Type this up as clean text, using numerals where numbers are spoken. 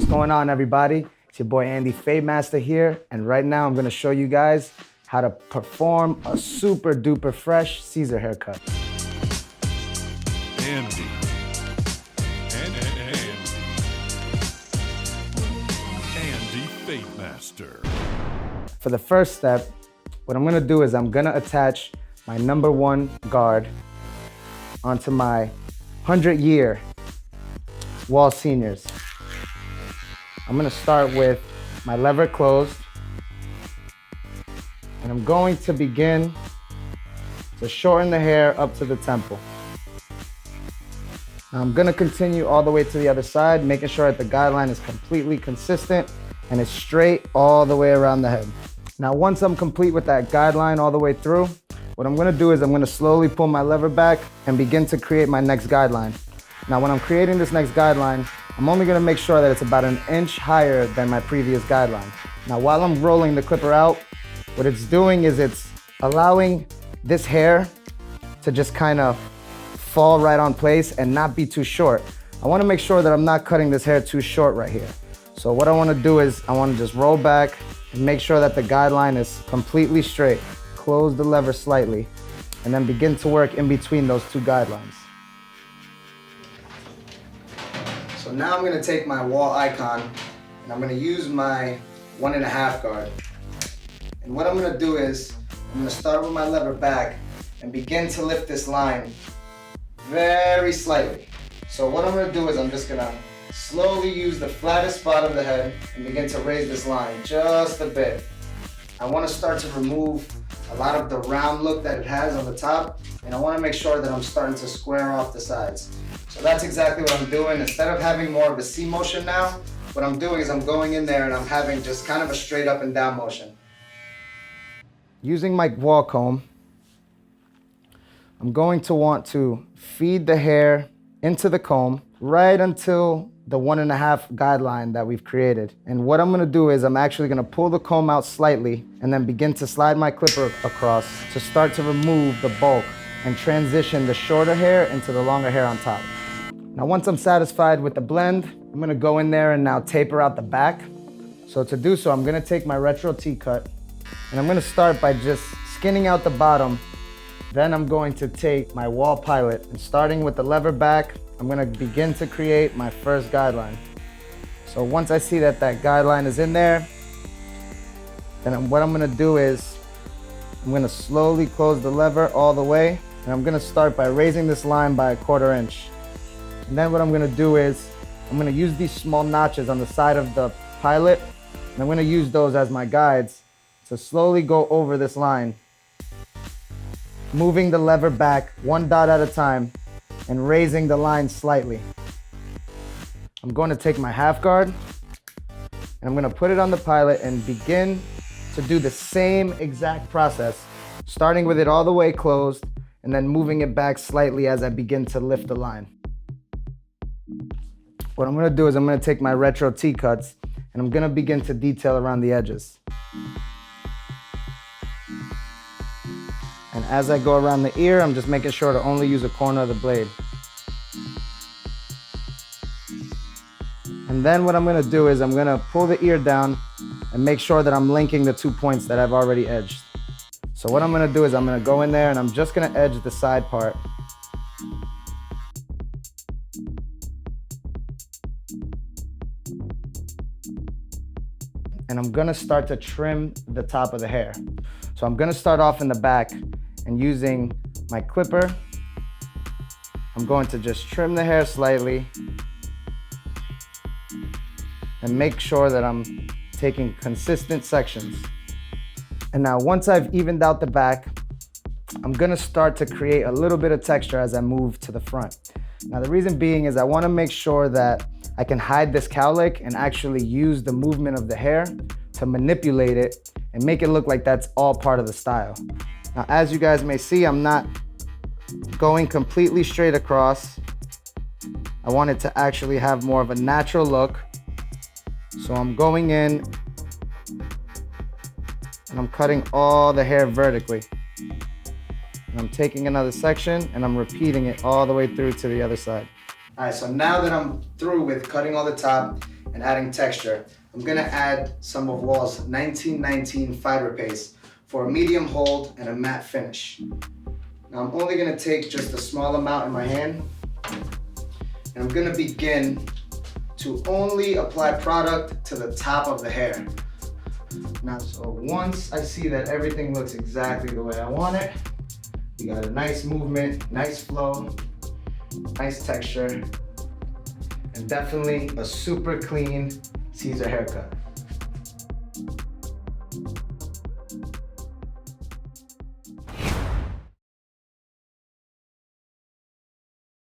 going on, everybody? It's your boy Andy Fade Master here, and right now I'm gonna show you guys how to perform a super duper fresh Caesar haircut. Andy Fade Master. For the first step, what I'm gonna do is I'm gonna attach my #1 guard onto my 100-year WAHL seniors. I'm gonna start with my lever closed, and I'm going to begin to shorten the hair up to the temple. Now I'm gonna continue all the way to the other side, making sure that the guideline is completely consistent and it's straight all the way around the head. Now once I'm complete with that guideline all the way through, what I'm gonna do is I'm gonna slowly pull my lever back and begin to create my next guideline. Now when I'm creating this next guideline, I'm only gonna make sure that it's about an inch higher than my previous guideline. Now while I'm rolling the clipper out, what it's doing is it's allowing this hair to just kind of fall right on place and not be too short. I wanna make sure that I'm not cutting this hair too short right here. So what I wanna do is I wanna just roll back and make sure that the guideline is completely straight. Close the lever slightly and then begin to work in between those two guidelines. So now I'm gonna take my WAHL icon and I'm gonna use my 1.5 guard. And what I'm gonna do is I'm gonna start with my lever back and begin to lift this line very slightly. So what I'm gonna do is I'm just gonna slowly use the flattest spot of the head and begin to raise this line just a bit. I wanna start to remove a lot of the round look that it has on the top, and I wanna make sure that I'm starting to square off the sides. So that's exactly what I'm doing. Instead of having more of a C motion now, what I'm doing is I'm going in there and I'm having just kind of a straight up and down motion. Using my WAHL comb, I'm going to want to feed the hair into the comb right until the 1.5 guideline that we've created. And what I'm gonna do is I'm actually gonna pull the comb out slightly and then begin to slide my clipper across to start to remove the bulk and transition the shorter hair into the longer hair on top. Now once I'm satisfied with the blend, I'm gonna go in there and now taper out the back. So to do so, I'm gonna take my retro T-cut and I'm gonna start by just skinning out the bottom. Then I'm going to take my WAHL pilot and starting with the lever back, I'm gonna begin to create my first guideline. So once I see that that guideline is in there, then what I'm gonna do is I'm gonna slowly close the lever all the way, and I'm gonna start by raising this line by 1/4 inch. And then what I'm gonna do is I'm gonna use these small notches on the side of the pilot, and I'm gonna use those as my guides to slowly go over this line, moving the lever back 1 dot at a time and raising the line slightly. I'm going to take my 1/2 guard and I'm going to put it on the pilot and begin to do the same exact process, starting with it all the way closed and then moving it back slightly as I begin to lift the line. What I'm going to do is I'm going to take my retro T-cuts and I'm going to begin to detail around the edges. And as I go around the ear, I'm just making sure to only use a corner of the blade. And then what I'm gonna do is I'm gonna pull the ear down and make sure that I'm linking the 2 points that I've already edged. So what I'm gonna do is I'm gonna go in there and I'm just gonna edge the side part. And I'm gonna start to trim the top of the hair. So I'm gonna start off in the back and using my clipper, I'm going to just trim the hair slightly and make sure that I'm taking consistent sections. And now once I've evened out the back, I'm gonna start to create a little bit of texture as I move to the front. Now the reason being is I wanna make sure that I can hide this cowlick and actually use the movement of the hair to manipulate it and make it look like that's all part of the style. Now, as you guys may see, I'm not going completely straight across. I want it to actually have more of a natural look. So I'm going in and I'm cutting all the hair vertically. And I'm taking another section and I'm repeating it all the way through to the other side. All right, so now that I'm through with cutting all the top and adding texture, I'm gonna add some of WAHL's 1919 fiber paste for a medium hold and a matte finish. Now I'm only gonna take just a small amount in my hand, and I'm gonna begin to only apply product to the top of the hair. Now, so once I see that everything looks exactly the way I want it, we got a nice movement, nice flow, nice texture, and definitely a super clean Caesar haircut.